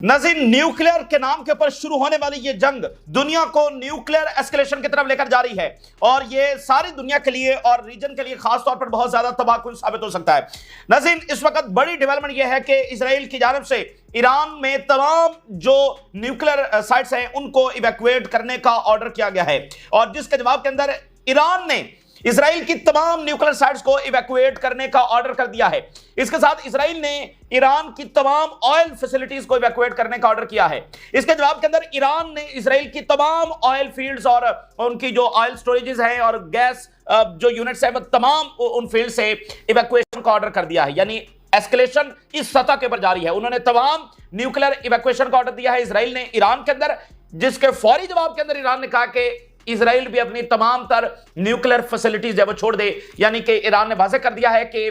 नाज़रीन, न्यूक्लियर के नाम के ऊपर शुरू होने वाली ये जंग दुनिया को न्यूक्लियर एस्केलेशन की तरफ लेकर जा रही है और ये सारी दुनिया के लिए और रीजन के लिए खास तौर पर बहुत ज्यादा तबाहकुन साबित हो सकता है। नाज़रीन, इस वक्त बड़ी डेवलपमेंट यह है कि इजराइल की जानिब से ईरान में तमाम जो न्यूक्लियर साइट्स हैं उनको इवैक्यूएट करने का ऑर्डर किया गया है और जिसके जवाब के अंदर ईरान ने इजराइल की तमाम न्यूक्लियर साइट्स को इवैक्यूएट करने का ऑर्डर कर दिया है। इसके साथ इजराइल ने ईरान की तमाम ऑयल फैसिलिटीज को इवैक्यूएट करने का ऑर्डर किया है। इसके जवाब के अंदर ईरान ने इजराइल की तमाम ऑयल फील्ड्स और उनकी जो ऑयल स्टोरेजेस हैं और गैस जो यूनिट्स हैं वो तमाम उन फील्ड से इवैक्यूएशन का ऑर्डर कर दिया है। यानी एस्केलेशन इस सतह के ऊपर जारी है। उन्होंने तमाम न्यूक्लियर इवैक्यूएशन का ऑर्डर दिया है इजराइल ने ईरान के अंदर, जिसके फौरी जवाब के अंदर ईरान ने कहा कि इजराइल भी अपनी तमाम तर न्यूक्लियर फैसिलिटीज जब वो छोड़ दे। यानी कि ईरान ने वाज़ेह कर दिया है कि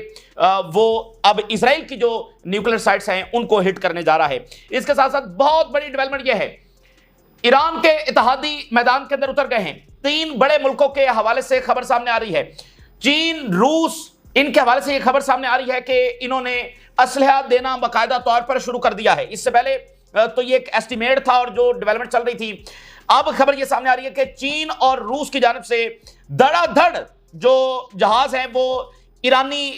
वो अब इजराइल की जो न्यूक्लियर साइट्स हैं उनको हिट करने जा रहा है। इसके साथ साथ बहुत बड़ी डेवलपमेंट यह है, ईरान के इत्तेहादी मैदान के अंदर उतर गए हैं। 3 बड़े मुल्कों के हवाले से खबर सामने आ रही है, चीन, रूस, इनके हवाले से यह खबर सामने आ रही है कि इन्होंने असलहा देना बाकायदा तौर पर शुरू कर दिया है। इससे पहले तो ये एक एस्टिमेट था और जो डेवलपमेंट चल रही थी, अब खबर यह सामने आ रही है कि चीन और रूस की जानिब से धड़ाधड़ जो जहाज हैं वो ईरानी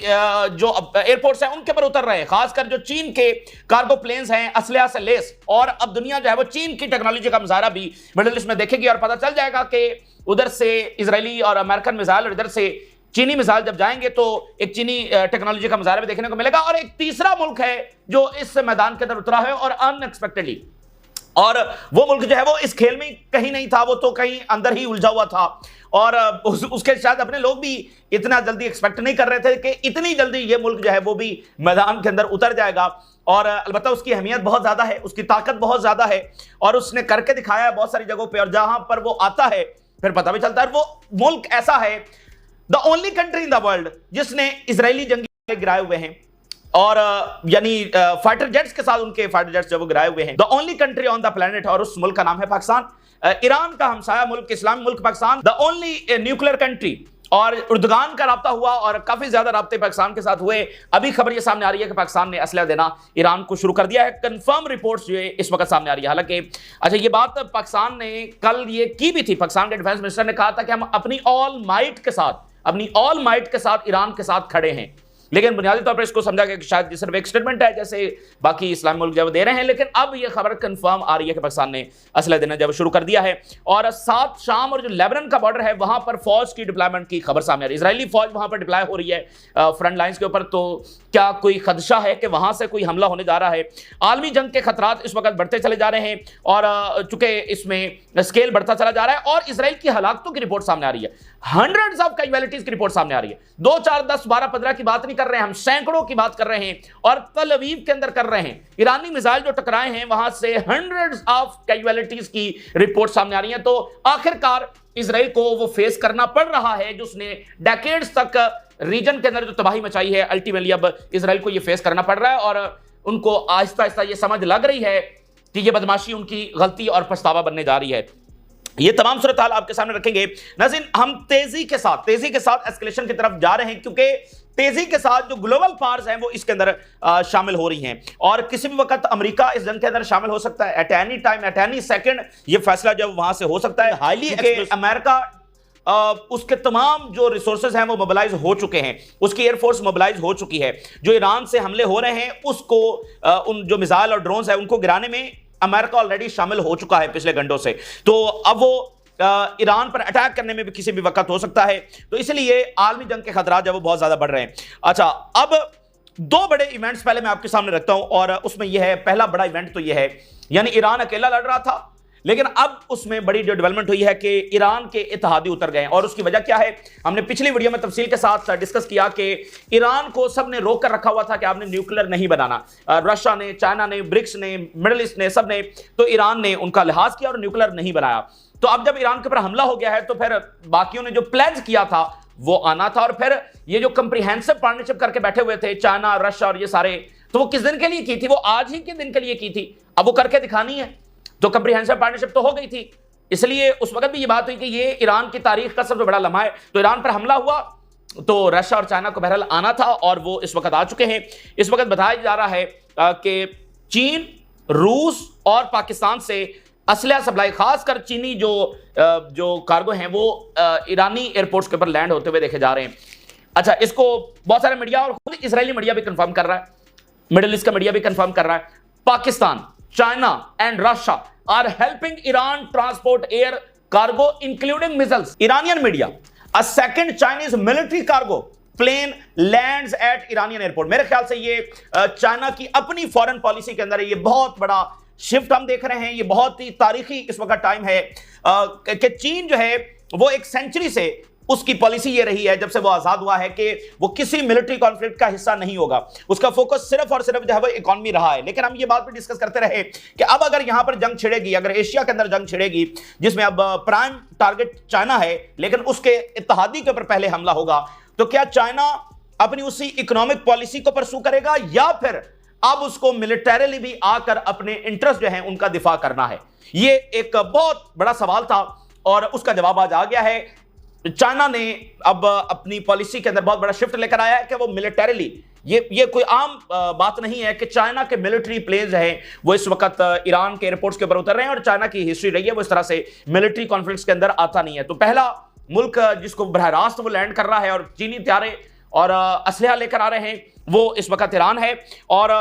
जो एयरपोर्ट्स हैं उनके पर उतर रहे हैं। खासकर जो चीन के कार्गो प्लेन्स हैं असलहा से लेस, और अब दुनिया जो है वो चीन की टेक्नोलॉजी का मुजाहरा भी मिडिल ईस्ट में देखेगी और पता चल जाएगा कि उधर से इजरायली और अमेरिकन मिसाइल और इधर से चीनी मिसाइल जब जाएंगे तो एक चीनी टेक्नोलॉजी का मुजाहरा भी देखने को मिलेगा। और एक तीसरा मुल्क है जो इस मैदान के अंदर उतरा है और अनएक्सपेक्टेडली, और वो मुल्क जो है वो इस खेल में कहीं नहीं था, वो तो कहीं अंदर ही उलझा हुआ था और उसके शायद अपने लोग भी इतना जल्दी एक्सपेक्ट नहीं कर रहे थे कि इतनी जल्दी ये मुल्क जो है वो भी मैदान के अंदर उतर जाएगा। और अलबत्ता उसकी अहमियत बहुत ज्यादा है, उसकी ताकत बहुत ज्यादा है और उसने करके दिखाया है बहुत सारी जगहों पर, और जहां पर वो आता है फिर पता भी चलता है। वो मुल्क ऐसा है, the only country in the world जिसने इजरायली जंगी गिराए हुए हैं और यानी फाइटर जेट्स के साथ उनके फाइटर जेट्स जब वो गिराए हुए हैं, the only country on the planet, और उस मुल्क का नाम है पाकिस्तान। ईरान का हमसाया मुल्क, इस्लामी मुल्क Pakistan, the only nuclear country. और उर्दगान का राब्ता हुआ और काफी ज्यादा राब्ते पाकिस्तान के साथ हुए। अभी खबर ये सामने आ रही है कि पाकिस्तान ने असलहा देना ईरान को शुरू कर दिया है। कंफर्म रिपोर्ट्स जो इस वक्त सामने आ रही है। हालांकि अच्छा, ये बात पाकिस्तान ने कल ये की भी थी, पाकिस्तान के डिफेंस मिनिस्टर ने कहा था कि हम अपनी ऑल माइट के साथ ईरान के साथ खड़े हैं। लेकिन बुनियादी तौर पर इसको समझा गया कि शायद सिर्फ एक स्टेटमेंट है जैसे बाकी इस्लामी मुल्क जब दे रहे हैं, लेकिन अब यह खबर कंफर्म आ रही है कि पाकिस्तान ने असलहा देना जब शुरू कर दिया है। और साथ शाम और जो लेबनान का बॉर्डर है वहां पर फौज की डिप्लॉयमेंट की खबर सामने आ रही है। इजरायली फौज वहां पर डिप्लॉय हो रही है फ्रंट लाइंस के ऊपर। तो क्या कोई खदशा है कि वहां से कोई हमला होने जा रहा है? आलमी जंग के खतरात इस वक्त बढ़ते चले जा रहे हैं और चूंकि इसमें स्केल बढ़ता चला जा रहा है और इसराइल की हलाकतों की रिपोर्ट सामने आ रही है, हंड्रेड्स ऑफ कैजुअलिटीज की रिपोर्ट सामने आ रही है। 2, 4, 10, 12, 15 की बात नहीं कर रहे हैं हम, सैकड़ों की बात कर रहे हैं और तल अवीव के अंदर कर रहे हैं। ईरानी मिसाइल जो टकराए हैं वहां से हंड्रेड्स ऑफ कैजुअलिटीज की रिपोर्ट सामने आ रही है। तो आखिरकार इसराइल को वो फेस करना पड़ रहा है जो उसने डेकेड्स तक रीजन के अंदर जो तबाही मचाई है, अल्टीमेटली अब इसराइल को ये फेस करना पड़ रहा है और उनको आहिस्ता आहिस्ता ये समझ लग रही है कि ये बदमाशी उनकी गलती और पछतावा बनने जा रही है। ये तमाम सूरत हाल आपके सामने रखेंगे। नाज़रीन, हम तेजी के साथ एस्केलेशन की तरफ जा रहे हैं क्योंकि तेजी के साथ जो ग्लोबल पावर्स हैं वो इसके अंदर शामिल हो रही हैं और किसी भी वक्त अमेरिका इस जंग के अंदर शामिल हो सकता है। At any time, at any second ये फैसला जब वहां से हो सकता है। हाईली अमेरिका उसके तमाम जो रिसोर्सेज हैं वो मोबिलाइज हो चुके हैं, उसकी एयरफोर्स मोबिलाइज हो चुकी है। जो ईरान से हमले हो रहे हैं उसको उन जो मिसाइल और ड्रोन्स हैं उनको गिराने में अमेरिका ऑलरेडी शामिल हो चुका है पिछले घंटों से। तो अब वो ईरान पर अटैक करने में भी किसी भी वक्त हो सकता है। तो इसलिए आलमी जंग के खतरा जब वो बहुत ज्यादा बढ़ रहे हैं। अच्छा, अब 2 बड़े इवेंट्स पहले मैं आपके सामने रखता हूं और उसमें यह है, पहला बड़ा इवेंट तो यह है, यानी ईरान अकेला लड़ रहा था लेकिन अब उसमें बड़ी जो डेवलपमेंट हुई है कि ईरान के इत्तेहादी उतर गए हैं। और उसकी वजह क्या है, हमने पिछली वीडियो में तफसील के साथ डिस्कस किया कि ईरान को सबने रोक कर रखा हुआ था कि आपने न्यूक्लियर नहीं बनाना। रशिया ने, चाइना ने, ब्रिक्स ने, मिडिल ईस्ट ने, सब ने, तो ईरान ने उनका लिहाज किया और न्यूक्लियर नहीं बनाया। तो अब जब ईरान के ऊपर हमला हो गया है तो फिर बाकियों ने जो प्लेज किया था वो आना था। और फिर ये जो कंप्रीहेंसिव पार्टनरशिप करके बैठे हुए थे चाइना, रशिया और ये सारे, तो वो किस दिन के लिए की थी? वो आज ही के दिन के लिए की थी। अब वो करके दिखानी है तो कंप्रीहेंसिव पार्टनरशिप तो हो गई थी। इसलिए उस वक्त भी ये बात हुई कि ये ईरान की तारीख का सबसे बड़ा लम्हा है। तो ईरान पर हमला हुआ तो रशिया और चाइना को बहरहाल आना था और वो इस वक्त आ चुके हैं। इस वक्त बताया जा रहा है कि चीन रूस और पाकिस्तान से असलहा सप्लाई, खासकर चीनी जो कार्गो हैं वो ईरानी एयरपोर्ट्स के ऊपर लैंड होते हुए देखे जा रहे हैं। अच्छा, इसको बहुत सारे मीडिया और खुद इजरायली मीडिया भी कंफर्म कर रहा है, मिडिल ईस्ट का मीडिया भी कंफर्म कर रहा है। Pakistan, China and Russia are helping Iran transport air cargo including missiles. Iranian media, a second Chinese military cargo plane lands at Iranian airport. मेरे ख्याल से ये चाइना की अपनी फॉरेन पॉलिसी के अंदर ये बहुत बड़ा शिफ्ट हम देख रहे हैं। ये बहुत ही तारीखी इस वक्त टाइम है कि चीन जो है वो एक सेंचुरी से उसकी पॉलिसी ये रही है, जब से वो आजाद हुआ है, कि वो किसी मिलिट्री कॉन्फ्लिक्ट का हिस्सा नहीं होगा। उसका फोकस सिर्फ और सिर्फ जो है वो इकोनॉमी रहा है। लेकिन हम ये बात भी डिस्कस करते रहे कि अब अगर यहां पर जंग छिड़ेगी, अगर एशिया के अंदर जंग छिड़ेगी जिसमें अब प्राइम टारगेट चाइना है, लेकिन उसके इत्तेहादी के ऊपर पहले हमला होगा, तो क्या चाइना अपनी उसी इकोनॉमिक पॉलिसी को परसू करेगा या फिर अब उसको मिलिटरीली भी आकर अपने इंटरेस्ट जो है उनका दिफा करना है? ये एक बहुत बड़ा सवाल था और उसका जवाब आज आ गया है। चाइना ने अब अपनी पॉलिसी के अंदर बहुत बड़ा शिफ्ट लेकर आया है कि वो मिलिटरीली, ये कोई आम बात नहीं है कि चाइना के मिलिट्री प्लेन्स हैं वो इस वक्त ईरान के एयरपोर्ट्स के ऊपर उतर रहे हैं, और चाइना की हिस्ट्री रही है वो इस तरह से मिलिट्री कॉन्फ्लिक्ट्स के अंदर आता नहीं है। तो पहला मुल्क जिसको बरह रास्त वो लैंड कर रहा है और चीनी त्यारे और असलहा लेकर आ रहे हैं वो इस वक्त ईरान है। और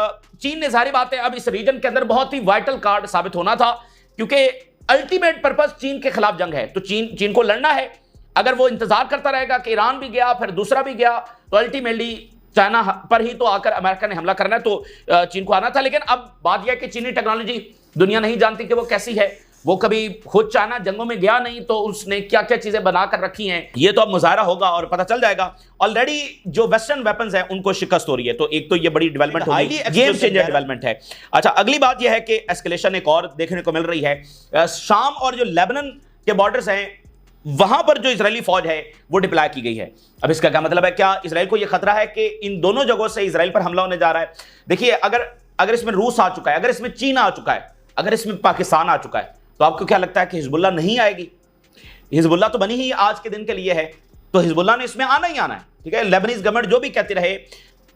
चीन ने, जाहिर बात है, अब इस रीजन के अंदर बहुत ही वाइटल कार्ड साबित होना था, क्योंकि अल्टीमेट पर्पस चीन के खिलाफ जंग है, तो चीन को लड़ना है। अगर वो इंतजार करता रहेगा कि ईरान भी गया फिर दूसरा भी गया, तो अल्टीमेटली चाइना पर ही तो आकर अमेरिका ने हमला करना है, तो चीन को आना था। लेकिन अब बात यह है कि चीनी टेक्नोलॉजी दुनिया नहीं जानती कि वो कैसी है। वो कभी खुद चाइना जंगों में गया नहीं, तो उसने क्या क्या चीजें बनाकर रखी हैं ये तो अब मुजाहरा होगा और पता चल जाएगा। ऑलरेडी जो वेस्टर्न वेपन्स हैं उनको शिकस्त हो रही है, तो एक तो ये बड़ी डेवलपमेंट होगी, गेम चेंजर डेवलपमेंट है। अच्छा, अगली बात यह है कि एस्केलेशन एक और देखने को मिल रही है। शाम और जो लेबनान के बॉर्डर्स हैं वहां पर जो इजरायली फौज है वो डिप्लॉय की गई है। अब इसका क्या मतलब है? क्या इसराइल को यह खतरा है कि इन दोनों जगहों से इसराइल पर हमला होने जा रहा है? देखिए, अगर इसमें रूस आ चुका है, अगर इसमें चीन आ चुका है, अगर इसमें पाकिस्तान आ चुका है, तो आपको क्या लगता है कि हिजबुल्लाह नहीं आएगी? हिजबुल्लाह तो बनी ही आज के दिन के लिए है, तो हिजबुल्लाह ने इसमें आना ही आना है। ठीक है, लेबनीज गवर्नमेंट जो भी कहती रहे,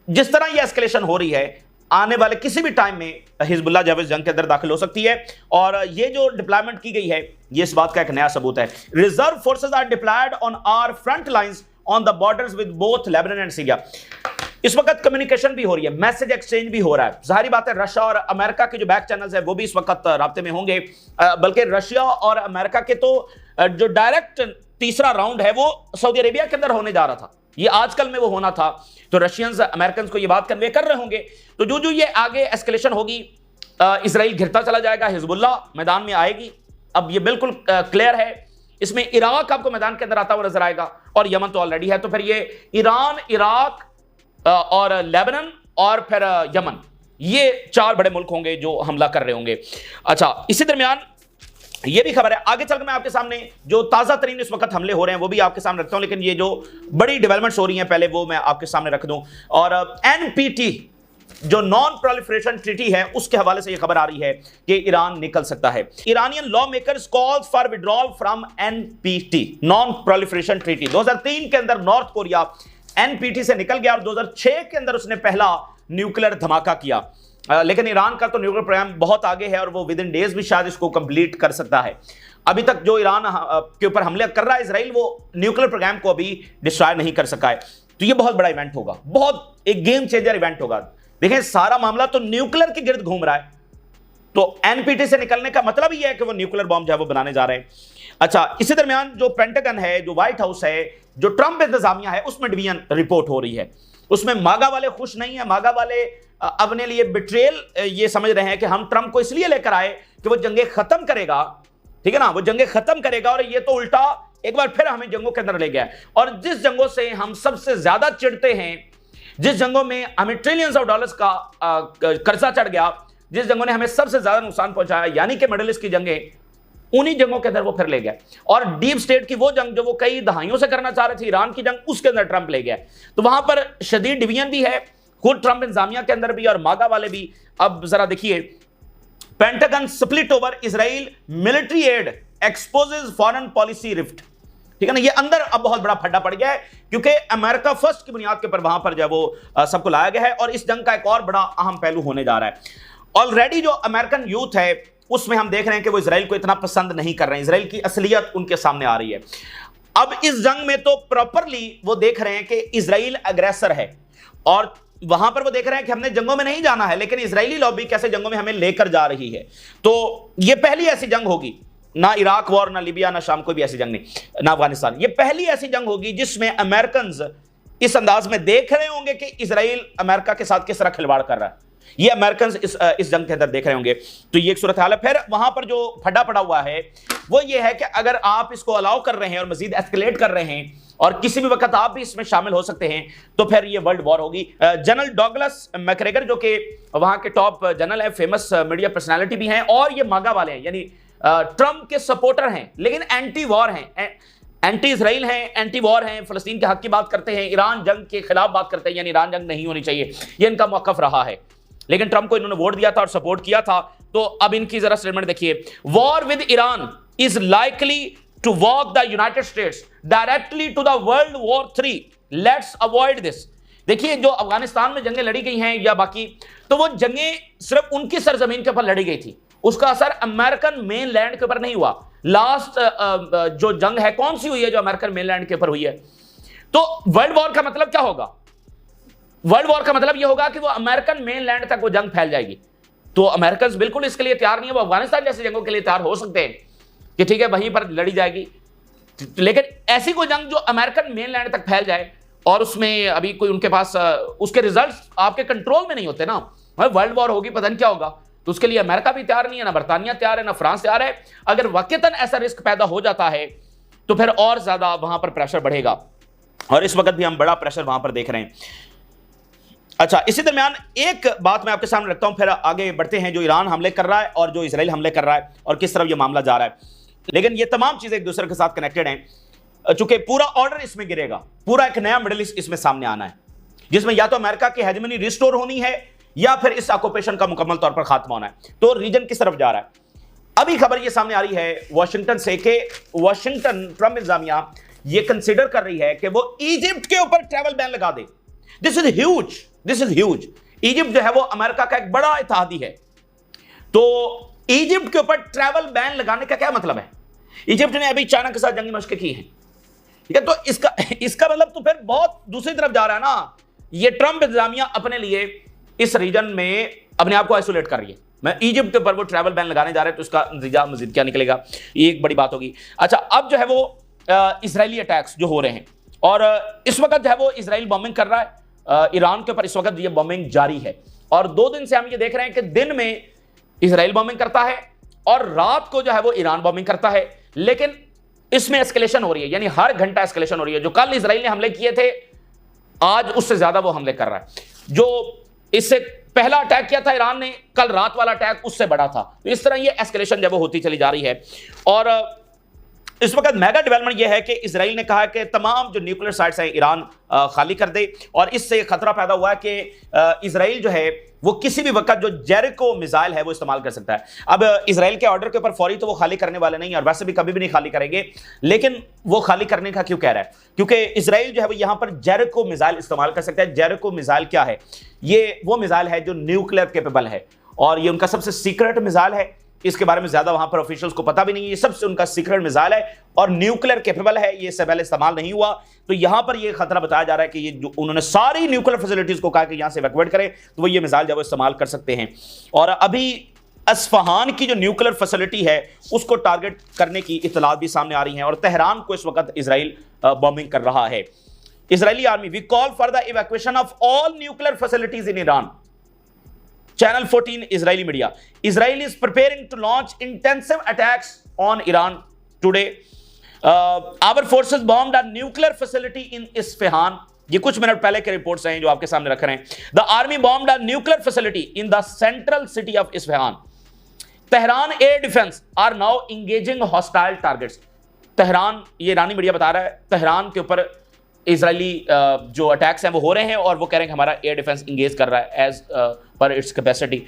जिस तरह यह एस्केलेशन हो रही है, आने वाले किसी भी टाइम में हिजबुल्लाह जो है जंग के अंदर दाखिल हो सकती है। और ये जो डिप्लॉयमेंट की गई है ये इस बात का एक नया सबूत है। Reserve forces are deployed on our front lines on the borders with both Lebanon and Syria. इस वक्त कम्युनिकेशन भी हो रही है, मैसेज एक्सचेंज भी हो रहा है। जाहिर बात है रशिया और अमेरिका के जो बैक चैनल्स है वो भी इस वक्त राब्ते में होंगे, बल्कि रशिया और अमेरिका के तो जो डायरेक्ट तीसरा राउंड है वो सऊदी अरेबिया के अंदर होने जा रहा था, ये आजकल में वो होना था। तो रशियंस अमेरिकन को ये बात कन्वे कर रहे होंगे। तो जो ये आगे एस्केलेशन होगी, इसराइल घिरता चला जाएगा, हिजबुल्लाह मैदान में आएगी। अब ये बिल्कुल क्लियर है। इसमें इराक आपको मैदान के अंदर आता हुआ नजर आएगा, और यमन तो ऑलरेडी है। तो फिर ये ईरान, इराक और लेबनान और फिर यमन, ये चार बड़े मुल्क होंगे जो हमला कर रहे होंगे। अच्छा, इसी दरमियान ये भी खबर है, आगे चलकर मैं आपके सामने जो ताजा तरीन इस वक्त हमले हो रहे हैं वो भी आपके सामने रखता हूं, लेकिन ये जो बड़ी डेवलपमेंट्स हो रही हैं पहले वो मैं आपके सामने रख दूं। और एनपीटी जो नॉन प्रोलिफरेशन ट्रीटी है उसके हवाले से ये खबर आ रही है कि ईरान निकल सकता है। Iranian law makers calls for withdrawal from NPT, non proliferation treaty. 2003 के अंदर नॉर्थ कोरिया एनपीटी से निकल गया और 2006 के अंदर उसने पहला न्यूक्लियर धमाका किया। लेकिन ईरान का तो न्यूक्लियर प्रोग्राम बहुत आगे है और वो विद इन डेज भी शायद इसको कंप्लीट कर सकता है। अभी तक जो ईरान के ऊपर हमले कर रहा है इसराइल, वो न्यूक्लियर प्रोग्राम को अभी डिस्ट्रॉय नहीं कर सका है। तो ये बहुत बड़ा इवेंट होगा, बहुत एक गेम चेंजर इवेंट होगा। देखें, सारा मामला तो न्यूक्लियर के गिर्द घूम रहा है, तो एनपीटी से निकलने का मतलब ही है कि वो न्यूक्लियर बॉम्ब जो है वो बनाने जा रहे हैं। अच्छा, इसी दरमियान जो पेंटागन है, जो व्हाइट हाउस है, जो ट्रंप इंतजामिया है, उसमें डिवीजन रिपोर्ट हो रही है। उसमें मागा वाले खुश नहीं है। मागा वाले अपने लिए बिट्रेल ये समझ रहे हैं कि हम ट्रंप को इसलिए लेकर आए कि वो जंगें खत्म करेगा, ठीक है ना, वो जंगें खत्म करेगा, और ये तो उल्टा एक बार फिर हमें जंगों के अंदर ले गया। और जिस जंगों से हम सबसे ज्यादा चिढ़ते हैं, जिस जंगों में हमें ट्रिलियंस ऑफ डॉलर्स का कर्जा चढ़ गया, जिस जंगों ने हमें सबसे ज्यादा नुकसान पहुंचाया, यानी कि मिडिल ईस्ट की जंगें, उन्हीं जंगों के अंदर वो फिर ले गया। और डीप स्टेट की वो जंग जो वो कई दहाइयों से करना चाह रहे थे, ईरान की जंग, उसके अंदर ट्रंप ले गया। तो वहां पर शदीद डिवीजन भी है, खुद ट्रंप इंतजामिया के अंदर भी और मागा वाले भी। अब जरा देखिए, pentagon split over Israel military add exposes foreign policy rift. ठीक है ना, ये अंदर अब बहुत बड़ा फड्डा पड़ गया है, क्योंकि अमेरिका फर्स्ट की बुनियाद के ऊपर वहां पर जो है वो सबको लाया गया है, और इस जंग का एक और बड़ा अहम पहलू होने जा रहा है। ऑलरेडी जो अमेरिकन यूथ है उसमें हम देख रहे हैं कि वो इजराइल को इतना पसंद नहीं कर रहे हैं, इजराइल की असलियत उनके सामने आ रही है। अब इस जंग में तो प्रॉपरली वो देख रहे हैं कि इजराइल अग्रेसर है, और वहां पर वो देख रहे हैं कि हमने जंगों में नहीं जाना है, लेकिन इजरायली लॉबी कैसे जंगों में हमें लेकर जा रही है। तो ये पहली ऐसी जंग होगी, ना इराक वॉर, ना लीबिया, ना शाम, कोई भी ऐसी जंग नहीं, ना अफगानिस्तान, ये पहली ऐसी जंग होगी जिसमें अमेरिकन इस अंदाज में देख रहे होंगे कि इजराइल अमेरिका के साथ किस तरह खिलवाड़ कर रहा है। ये अमेरिकन इस जंग के अंदर देख रहे होंगे। तो ये एक सूरत हाल है। फिर वहां पर जो फड्डा पड़ा हुआ है वो ये है कि अगर आप इसको अलाउ कर रहे हैं और मजीद एस्केलेट कर रहे हैं और किसी भी वक्त आप भी इसमें शामिल हो सकते हैं, तो फिर ये वर्ल्ड वॉर होगी। जनरल डॉगलस मैकग्रेगर जो कि वहां के टॉप जनरल है, फेमस मीडिया पर्सनालिटी भी हैं, और ये मागा वाले हैं, यानी ट्रंप के सपोर्टर हैं लेकिन एंटी वॉर हैं, एंटी इसराइल हैं, एंटी वॉर हैं, फलस्तीन के हक की बात करते हैं, ईरान जंग के खिलाफ बात करते हैं, यानी ईरान जंग नहीं होनी चाहिए, ये इनका मौकफ रहा है। लेकिन ट्रंप को इन्होंने वोट दिया था और सपोर्ट किया था। तो अब इनकी जरा स्टेटमेंट देखिए। War with Iran is likely to walk the United States directly to the world war 3, let's avoid this. देखिए, जो अफगानिस्तान में जंगें लड़ी गई हैं या बाकी, तो वो जंगें सिर्फ उनकी सरजमीन के ऊपर लड़ी गई थी, उसका असर अमेरिकन मेन लैंड के ऊपर नहीं हुआ। लास्ट जो जंग है कौन सी हुई है जो अमेरिकन मेन लैंड के ऊपर हुई है? तो वर्ल्ड वॉर का मतलब क्या होगा? वर्ल्ड वॉर का मतलब यह होगा कि वो अमेरिकन मेन लैंड तक वो जंग फैल जाएगी। तो अमेरिकन बिल्कुल इसके लिए तैयार नहीं है। वो अफगानिस्तान जैसी जंगों के लिए तैयार हो सकते हैं कि ठीक है वहीं पर लड़ी जाएगी, लेकिन ऐसी कोई जंग जो अमेरिकन मेन लैंड तक फैल जाए और उसमें अभी कोई उनके पास उसके रिजल्ट्स आपके कंट्रोल में नहीं होते ना, वर्ल्ड वॉर होगी, पता नहीं क्या होगा। तो उसके लिए अमेरिका भी तैयार नहीं है, ना बरतानिया तैयार है, ना फ्रांस तैयार है। अगर वाकईतन ऐसा रिस्क पैदा हो जाता है तो फिर और ज्यादा वहां पर प्रेशर बढ़ेगा, और इस वक्त भी हम बड़ा प्रेशर वहां पर देख रहे हैं। अच्छा, इसी दरमियान एक बात मैं आपके सामने रखता हूं, फिर आगे बढ़ते हैं। जो ईरान हमले कर रहा है और जो इजराइल हमले कर रहा है और किस तरफ यह मामला जा रहा है, लेकिन ये तमाम चीजें एक दूसरे के साथ कनेक्टेड हैं, चूंकि पूरा ऑर्डर इसमें गिरेगा, पूरा एक नया मिडिल ईस्ट इसमें सामने आना है, जिसमें या तो अमेरिका की हेजेमनी रिस्टोर होनी है या फिर इस ऑक्यूपेशन का मुकम्मल तौर पर खात्मा होना है। तो रीजन किस तरफ जा रहा है? अभी खबर यह सामने आ रही है वाशिंगटन से कि वाशिंगटन ट्रंप इंतजामिया ये कंसीडर कर रही है कि वो इजिप्ट के ऊपर ट्रैवल बैन लगा दे। This is huge, this is huge. Egypt जो है वो अमेरिका का एक बड़ा इत्तेहादी है, तो इजिप्ट के ऊपर ट्रैवल बैन लगाने का क्या मतलब है? इजिप्ट ने अभी चाइना के साथ जंगी मशकें की हैं, ठीक है, तो इसका मतलब तो फिर बहुत दूसरी तरफ जा रहा है ना। ये ट्रंप इंतजामिया अपने लिए इस रीजन में अपने आप को आइसोलेट कर रही है। मैं इजिप्ट के ऊपर वो ट्रैवल बैन लगाने जा रहे हैं, तो इसका नतीजा मजीद क्या निकलेगा, ये एक बड़ी बात होगी। अच्छा, अब जो है वो इजरायली अटैक्स जो हो रहे हैं, और इस वक्त जो है वो इजराइल बॉम्बिंग कर रहा है ईरान के ऊपर, इस वक्त ये बॉम्बिंग जारी है। और 2 दिन से हम ये देख रहे हैं कि दिन में इजराइल बॉम्बिंग करता है और रात को जो है वो ईरान बॉम्बिंग करता है, लेकिन इसमें एस्केलेशन हो रही है, यानी हर घंटा एस्केलेशन हो रही है। जो कल इजराइल ने हमले किए थे, आज उससे ज्यादा वो हमले कर रहा है। जो इससे पहला अटैक किया था ईरान ने, कल रात वाला अटैक उससे बड़ा था। तो इस तरह ये एस्केलेशन जब वो होती चली जा रही है। और इस वक्त मेगा डेवलपमेंट यह है कि इजराइल ने कहा कि तमाम जो न्यूक्लियर साइट्स हैं ईरान खाली कर दे, और इससे खतरा पैदा हुआ है कि इजराइल जो है वो किसी भी वक्त जो जेरिको मिसाइल है वो इस्तेमाल कर सकता है। अब इजराइल के ऑर्डर के ऊपर फौरी तो वो खाली करने वाले नहीं, और वैसे भी कभी भी नहीं खाली करेंगे, लेकिन वो खाली करने का क्यों कह रहा है? क्योंकि इजराइल जो है वो यहां पर जेरिको मिसाइल इस्तेमाल कर सकता है। जेरिको मिसाइल क्या है? ये वो मिसाइल है जो न्यूक्लियर कैपेबल है, और ये उनका सबसे सीक्रेट मिसाइल है। इसके बारे में ज्यादा वहां पर ऑफिशियल्स को पता भी नहीं है। ये सबसे उनका सीक्रेट मिसाइल है और न्यूक्लियर कैपेबल है, ये इससे पहले इस्तेमाल नहीं हुआ। तो यहां पर ये खतरा बताया जा रहा है कि ये जो उन्होंने सारी न्यूक्लियर फैसिलिटीज को कहा कि यहां से इवैक्यूएट करें, तो वो ये मिसाइल जब इस्तेमाल कर सकते हैं। और अभी अस्फहान की जो न्यूक्लियर फैसिलिटी है उसको टारगेट करने की इत्तलात भी सामने आ रही हैं, और तेहरान को इस वक्त इजराइल बॉम्बिंग कर रहा है। Israeli army, we call for the evacuation of all nuclear facilities in Iran. Channel 14 Israeli media. Israel is preparing to launch intensive attacks on Iran today. Our forces bombed a nuclear facility in Isfahan. ये कुछ minute पहले के reports हैं जो आपके सामने रख रहे हैं। The army bombed a nuclear facility in the central city of Isfahan. Tehran air defense are now engaging hostile targets. Tehran, ये ईरानी मीडिया बता रहा है, तेहरान के ऊपर इजरायली जो अटैक्स हैं वो हो रहे हैं, और वो कह रहे हैं कि हमारा एयर डिफेंस इंगेज कर रहा है as per its capacity.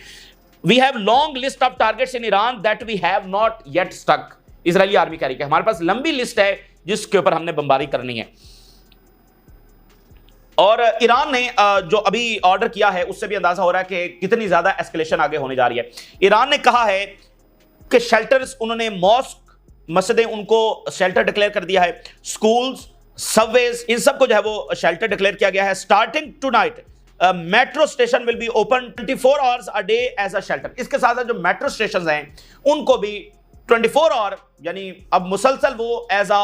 We have long list of targets in Iran that we have not yet struck. Israeli army कह रही है हमारे पास लंबी लिस्ट है जिसके ऊपर हमने बमबारी करनी है। और ईरान ने जो अभी ऑर्डर किया है उससे भी अंदाजा हो रहा है कि कितनी ज्यादा एस्केलेशन आगे होने जा रही है। ईरान ने कहा है कि शेल्टर्स, उन्होंने मॉस्क, मस्जिदें, उनको शेल्टर डिक्लेयर कर दिया है। स्कूल्स, सबवेज, इन सबको जो है वो शेल्टर डिक्लेयर किया गया है। Starting tonight metro station will be open 24 hours a day as a shelter. इसके साथ साथ जो मेट्रो स्टेशन हैं उनको भी 24 आवर, यानी अब मुसलसल वो एज अ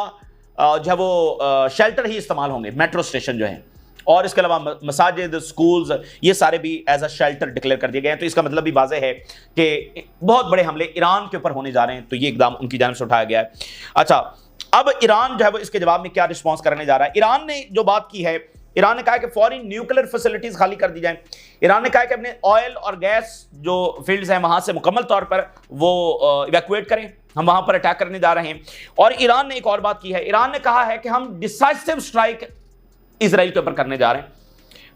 जो है वो शेल्टर ही इस्तेमाल होंगे, मेट्रो स्टेशन जो है। और इसके अलावा मसाजिद, स्कूल्स, ये सारे भी एज अ शेल्टर डिक्लेयर कर दिए गए हैं। तो इसका मतलब भी वाज़ेह है कि बहुत बड़े हमले ईरान के ऊपर होने जा रहे हैं, तो ये इकदाम उनकी जानिब से उठाया गया है। अच्छा, अब ईरान जो है वो इसके जवाब में क्या रिस्पॉन्स करने जा रहा है। ईरान ने जो बात की है, ईरान ने कहा कि फॉरेन न्यूक्लियर फैसिलिटीज खाली कर दी जाए। ईरान ने कहा कि अपने ऑयल और गैस जो फील्ड्स हैं वहां से मुकम्मल तौर पर वो इवैक्यूएट करें, हम वहां पर अटैक करने जा रहे हैं। और ईरान ने एक और बात की है, ईरान ने कहा है कि हम डिसाइसिव स्ट्राइक इजराइल के ऊपर करने जा रहे हैं।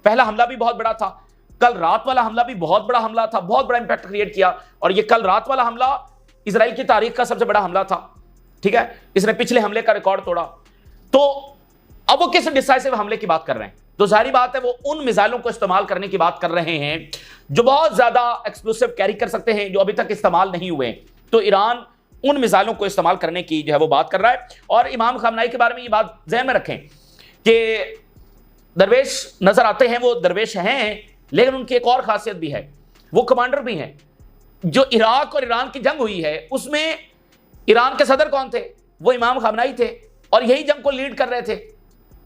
पहला हमला भी बहुत बड़ा था, कल रात वाला हमला भी बहुत बड़ा हमला था, बहुत बड़ा इंपैक्ट क्रिएट किया। और ये कल रात वाला हमला इजराइल की तारीख का सबसे बड़ा हमला था, ठीक है, इसने पिछले हमले का रिकॉर्ड तोड़ा। तो अब वो किस डिसाइसिव हमले की बात कर रहे हैं, तो जाहिर बात है वो उन मिसाइलों को इस्तेमाल करने की बात कर रहे हैं जो बहुत ज्यादा एक्सप्लोसिव कैरी कर सकते हैं, जो अभी तक इस्तेमाल नहीं हुए। तो ईरान उन मिसाइलों को इस्तेमाल करने की जो है वो बात कर रहा है। और इमाम खामनाई के बारे में ये बात ज़हन में रखें कि दरवेश नजर आते हैं, वो दरवेश हैं, लेकिन उनकी एक और खासियत भी है, वो कमांडर भी हैं। जो इराक और ईरान की जंग हुई है उसमें ईरान के सदर कौन थे, वो इमाम खामनाई थे, और यही जंग को लीड कर रहे थे,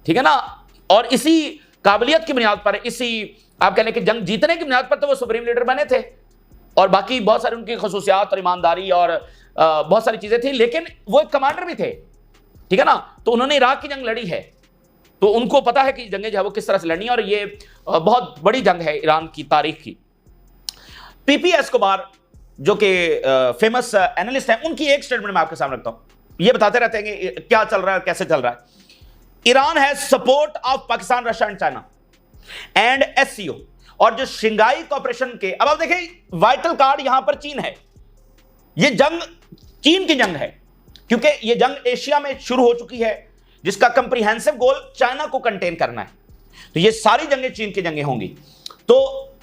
ठीक है ना। और इसी काबिलियत की बुनियाद पर, इसी आप कह लें कि जंग जीतने की बुनियाद पर तो वो सुप्रीम लीडर बने थे, और बाकी बहुत सारी उनकी खसूसियात और ईमानदारी और बहुत सारी चीजें थी, लेकिन वो एक कमांडर भी थे, ठीक है ना। तो उन्होंने इराक की जंग लड़ी है, तो उनको पता है कि जंगें जो है वो किस तरह से लड़नी है, और ये बहुत बड़ी जंग है ईरान की तारीख की। पीपी एस्कोबार जो कि फेमस एनालिस्ट हैं, उनकी एक स्टेटमेंट मैं आपके सामने रखता हूं। ये बताते रहते हैं कि क्या चल रहा है, कैसे चल रहा है। Iran has support of Pakistan, Russia and China and SCO, और जो शंघाई कोऑपरेशन के, अब आप देखिए वाइटल कार्ड यहां पर चीन है। ये जंग चीन की जंग है, क्योंकि ये जंग एशिया में शुरू हो चुकी है, जिसका कंप्रीहेंसिव गोल चाइना को कंटेन करना है। तो ये सारी जंगें चीन की जंगें होंगी। तो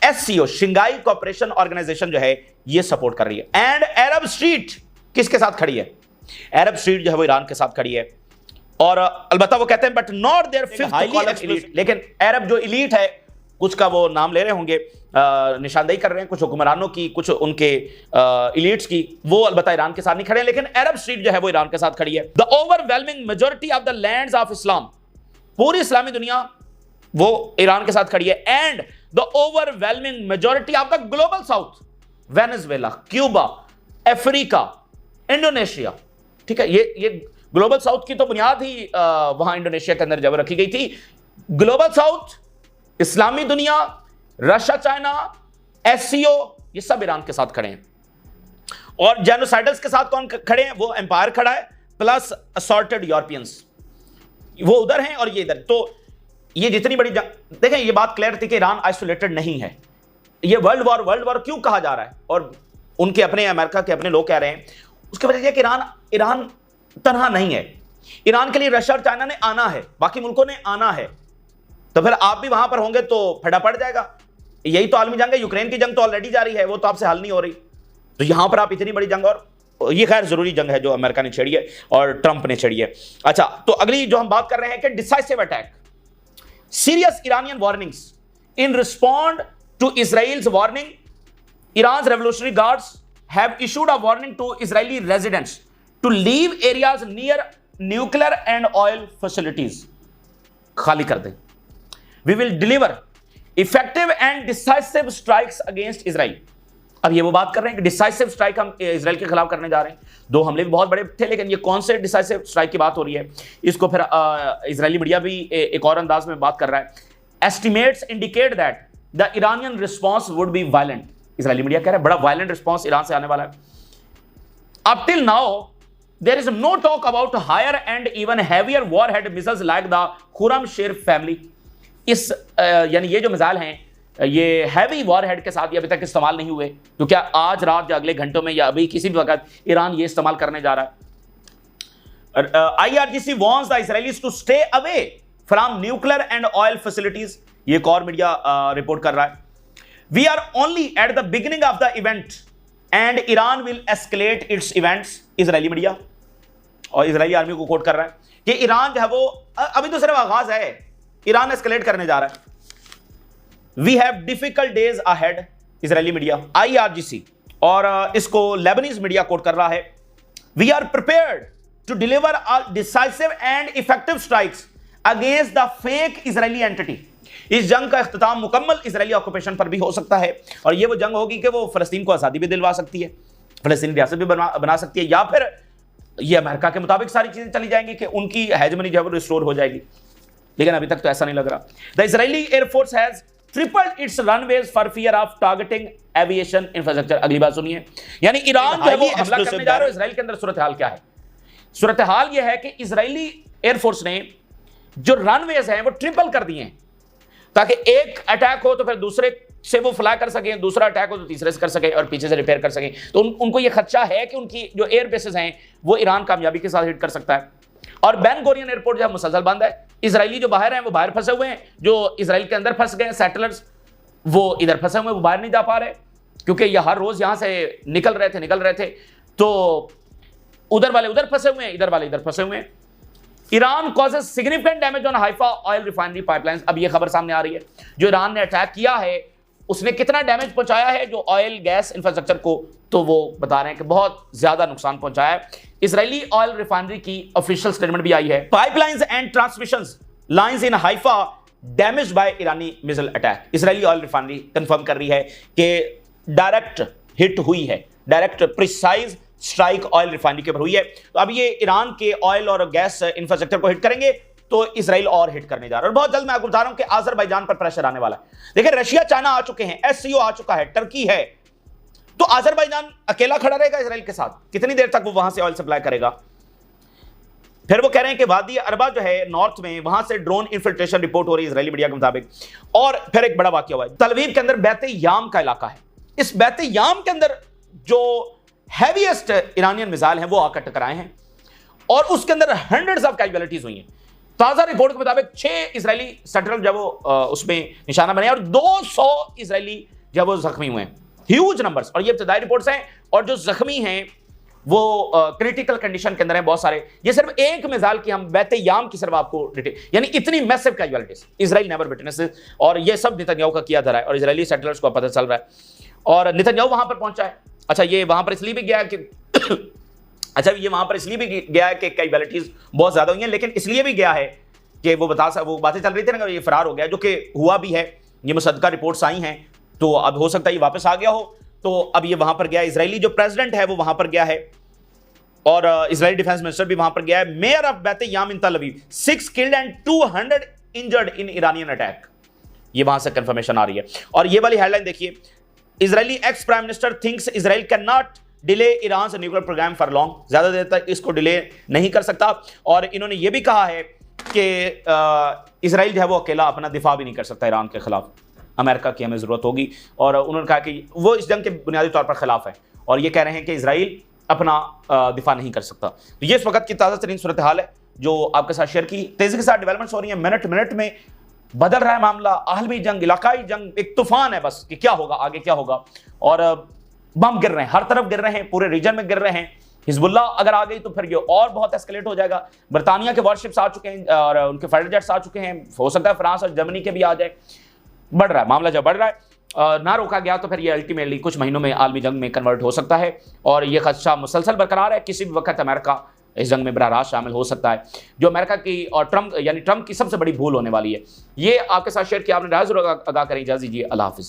एससीओ, शंघाई कोऑपरेशन ऑर्गेनाइजेशन जो है ये सपोर्ट कर रही है। एंड अरब स्ट्रीट किसके साथ खड़ी है, अरब स्ट्रीट जो है वो ईरान के साथ खड़ी है। और अलबत्ता वो कहते हैं but not their fifth column elite, लेकिन अरब जो एलीट है, कुछ का वो नाम ले रहे होंगे, निशानदेही कर रहे हैं कुछ हुक्मरानों की, कुछ उनके एलीट्स की, वो अलबत्ता ईरान के साथ नहीं खड़े हैं, लेकिन अरब स्ट्रीट जो है वो ईरान के साथ खड़ी है। The overwhelming majority of the lands of Islam, पूरी इस्लामी दुनिया वो ईरान के साथ खड़ी है। And the overwhelming majority of the global south, Venezuela, Cuba, Africa, Indonesia, ठीक है, ये ग्लोबल साउथ की तो बुनियाद ही वहां इंडोनेशिया के अंदर जब रखी गई थी। ग्लोबल साउथ, इस्लामी दुनिया, रशिया, चाइना, एससीओ, ये सब ईरान के साथ खड़े हैं। और जेनोसाइडल्स के साथ कौन खड़े हैं, वो एम्पायर खड़ा है, प्लस असॉर्टेड यूरोपियंस, वो उधर हैं और ये इधर। तो ये जितनी बड़ी जंग, देखें ये बात क्लियर थी कि ईरान आइसोलेटेड नहीं है। ये वर्ल्ड वॉर क्यों कहा जा रहा है, और उनके अपने अमेरिका के अपने लोग कह रहे हैं, उसकी वजह यह कि ईरान तनहा नहीं है। ईरान के लिए रशिया और चाइना ने आना है, बाकी मुल्कों ने आना है, तो फिर आप भी वहां पर होंगे तो फटा पड़ जाएगा। यही तो आलमी जंग है। यूक्रेन की जंग तो ऑलरेडी जारी है, वो तो आपसे हल नहीं हो रही। तो यहां पर आप इतनी बड़ी जंग, और ये खैर जरूरी जंग है जो अमेरिका ने छेड़ी है और ट्रंप ने छेड़ी है। अच्छा, तो अगली जो हम बात कर रहे हैं कि decisive attack, serious Iranian warnings in respond to Israel's warning, Iran's revolutionary guards have issued a warning to Israeli residents to leave areas near nuclear and oil facilities. खाली कर दें। We will deliver effective and decisive strikes against Israel. अब ये वो बात कर रहे हैं कि डिसाइसिव स्ट्राइक हम इजराइल के खिलाफ करने जा रहे हैं। दो हमले भी बहुत बड़े थे, लेकिन ये कौन से डिसाइसिव स्ट्राइक की बात हो रही है, इसको फिर इजरायली मीडिया भी एक और अंदाज में बात कर रहा है। Estimates indicate that the Iranian response would be violent. Israeli media कह रहा है बड़ा वायलेंट रिस्पॉन्स ईरान से आने वाला है। Up till now there is no talk about higher and even heavier warhead missiles like the Khorramshahr family. इस यानी ये जो मिसाइल हैं, ये हैवी वॉरहेड के साथ ये अभी तक इस्तेमाल नहीं हुए, तो क्या आज रात या अगले घंटों में या अभी किसी भी वक्त ईरान ये इस्तेमाल करने जा रहा है। IRGC warns the Israelis to stay away from nuclear and oil facilities, ये एक और मीडिया रिपोर्ट कर रहा है। We are only at the beginning of the event and Iran will escalate its events, Israeli media और Israeli army को quote कर रहा है कि ईरान जो है वो अभी तो सिर्फ आगाज है, ईरान एस्केलेट करने जा रहा है। We have difficult days ahead, Israeli media IRGC, और इसको लेबनीज मीडिया कोट कर रहा है। We are prepared to deliver a decisive and effective strikes against the fake Israeli entity. इस जंग का इख्तिताम मुकम्मल इजरायली ऑक्यूपेशन पर भी हो सकता है, और यह वो जंग होगी कि वो फलस्तीन को आज़ादी भी दिलवा सकती है, फलस्तीनी रियासत भी बना सकती है, या फिर ये अमेरिका के मुताबिक सारी चीजें चली जाएंगी कि उनकी हेजमनी जो है वो रिस्टोर हो जाएगी। लेकिन अभी तक तो ऐसा नहीं लग रहा। The Israeli air force has tripled it's runways for fear of targeting aviation infrastructure. अगली बात सुनिए, यानी ईरान जो है वो हमला करने जा रहा है। इजराइल के अंदर सूरत हाल क्या है? सूरत हाल यह है कि इजरायली एयरफोर्स ने जो रनवेज हैं वो ट्रिपल कर दिए हैं, ताकि एक अटैक हो तो फिर दूसरे से वो फ्लाई कर सकें, दूसरा अटैक हो तो तीसरे से कर सकें, और पीछे से रिपेयर कर सकें। तो उनको ये खदशा है कि उनकी जो एयर बेसेस हैं वो ईरान कामयाबी के साथ हिट कर सकता है। और बेन गोरियन एयरपोर्ट जो है मुसलसल बंद है। इजरायली जो बाहर हैं वो बाहर फंसे हुए हैं, जो इजराइल के अंदर फंस गए सेटलर्स वो इधर फंसे हुए, वो बाहर नहीं जा पा रहे, क्योंकि ये हर रोज यहां से निकल रहे थे। तो उधर वाले उधर फंसे हुए हैं, इधर वाले इधर फंसे हुए हैं। Iran causes significant damage on Haifa oil refinery pipelines. अब ये खबर सामने आ रही है, जो ईरान ने अटैक किया है उसने कितना डैमेज पहुंचाया है जो ऑयल गैस इंफ्रास्ट्रक्चर को, तो वो बता रहे हैं कि बहुत ज्यादा नुकसान पहुंचाया है। इजरायली ऑयल रिफाइनरी की ऑफिशियल स्टेटमेंट भी आई है। Pipelines and transmission lines in Haifa damage bye Irani missile attack. Israeli oil refinery confirm कर रही है कि डायरेक्ट हिट हुई है, direct precise strike oil refinery के ऊपर हुई है। तो अब ये ईरान के ऑयल और गैस इंफ्रास्ट्रक्चर को हिट करेंगे तो इजराइल और हिट करने जा रहा है। और बहुत जल्द मैं आपको बता रहा हूं कि अजरबैजान पर प्रेशर आने वाला है। देखिए, रशिया चाइना आ चुके हैं, SCO आ चुका है, टर्की है, तो अजरबैजान अकेला खड़ा रहेगा इजराइल के साथ? कितनी देर तक वो वहां से ऑयल सप्लाई करेगा? फिर वो कह रहे हैं कि वादी अरबा जो है नॉर्थ में, वहां से ड्रोन इन्फिल्ट्रेशन रिपोर्ट हो रही है इजरायली मीडिया के मुताबिक। और फिर एक बड़ा वाकया हुआ है, तलवीव के अंदर बैते याम का इलाका है। इस बैते याम के अंदर जो हैवीएस्ट ईरानियन मिसाइल हैं वो आकर टकराए हैं, और उसके अंदर हंड्रेड्स ऑफ कैजुअलिटीज हुई हैं। ताजा रिपोर्ट के मुताबिक 6 इजरायली सेटलर जब वो उसमें निशाना बने, और 200 इजरायली जब वो जख्मी हुए हैं। ह्यूज नंबर्स, और ये इब्तदाई रिपोर्ट्स हैं। और जो जख्मी हैं वो क्रिटिकल कंडीशन के अंदर हैं बहुत सारे। ये सिर्फ एक मिसाइल की हम बैते याम की सिर्फ आपको डिटेल, यानी इतनी massive casualties Israel never witnesses, और ये सब नेतन्याहू का किया धरा है, और इजरायली सेटलर्स को पता चल रहा है, और नेतन्याहू वहां पर पहुंचा है। अच्छा, ये वहां पर इसलिए भी गया कि अच्छा, ये वहां पर इसलिए भी गया है कि कैजुअलिटीज बहुत ज्यादा हुई हैं, लेकिन इसलिए भी गया है कि वो बातें चल रही थी ना, ये फरार हो गया, जो कि हुआ भी है। ये मुसद्दका रिपोर्ट्स आई हैं, तो अब हो सकता है ये वापस आ गया हो। तो अब ये वहां पर गया, इजरायली जो प्रेसिडेंट है वो वहां पर गया है, और इजरायली डिफेंस मिनिस्टर भी वहां पर गया है। मेयर ऑफ बैत याम इन तल Aviv, 6 killed and 200 injured in Iranian attack. ये वहां से कंफर्मेशन आ रही है। और ये वाली हेडलाइन देखिए, Israeli ex prime minister thinks Israel can not delay Iran से न्यूक्लियर प्रोग्राम फॉर लॉन्ग, ज्यादा देर तक इसको डिले नहीं कर सकता। और इन्होंने ये भी कहा है कि इजराइल जो है वो अकेला अपना दिफा भी नहीं कर सकता ईरान के खिलाफ, अमेरिका की हमें जरूरत होगी। और उन्होंने कहा कि वो इस जंग के बुनियादी तौर पर खिलाफ है, और ये कह रहे हैं कि इजराइल अपना दिफा नहीं कर सकता। तो ये इस वक्त की ताज़ा तरीन सूरत हाल है जो आपके साथ शेयर की। तेजी के साथ डेवलपमेंट्स हो रही है, मिनट मिनट में बदल रहा है मामला। आलमी जंग, इलाकाई जंग, एक तूफान है बस कि क्या होगा आगे, क्या होगा। और बम गिर रहे हैं, हर तरफ गिर रहे हैं, पूरे रीजन में गिर रहे हैं। हिजबुल्लाह अगर आ गई तो फिर ये और बहुत एस्केलेट हो जाएगा। बरतानिया के वॉरशिप्स आ चुके हैं और उनके फाइटर जेट्स आ चुके हैं, हो सकता है फ्रांस और जर्मनी के भी आ जाए। बढ़ रहा है मामला, जब बढ़ रहा है ना रोका गया तो फिर ये अल्टीमेटली कुछ महीनों में आलमी जंग में कन्वर्ट हो सकता है। और ये खदशा मुसलसल बरकरार है, किसी भी वक्त अमेरिका इस जंग में बराह रास्त शामिल हो सकता है, जो अमेरिका की और ट्रंप की सबसे बड़ी भूल होने वाली है। ये आपके साथ शेयर किया, आपने राय जरूर आगाह करें। इजाज़त दीजिए, अल्लाह हाफिज़।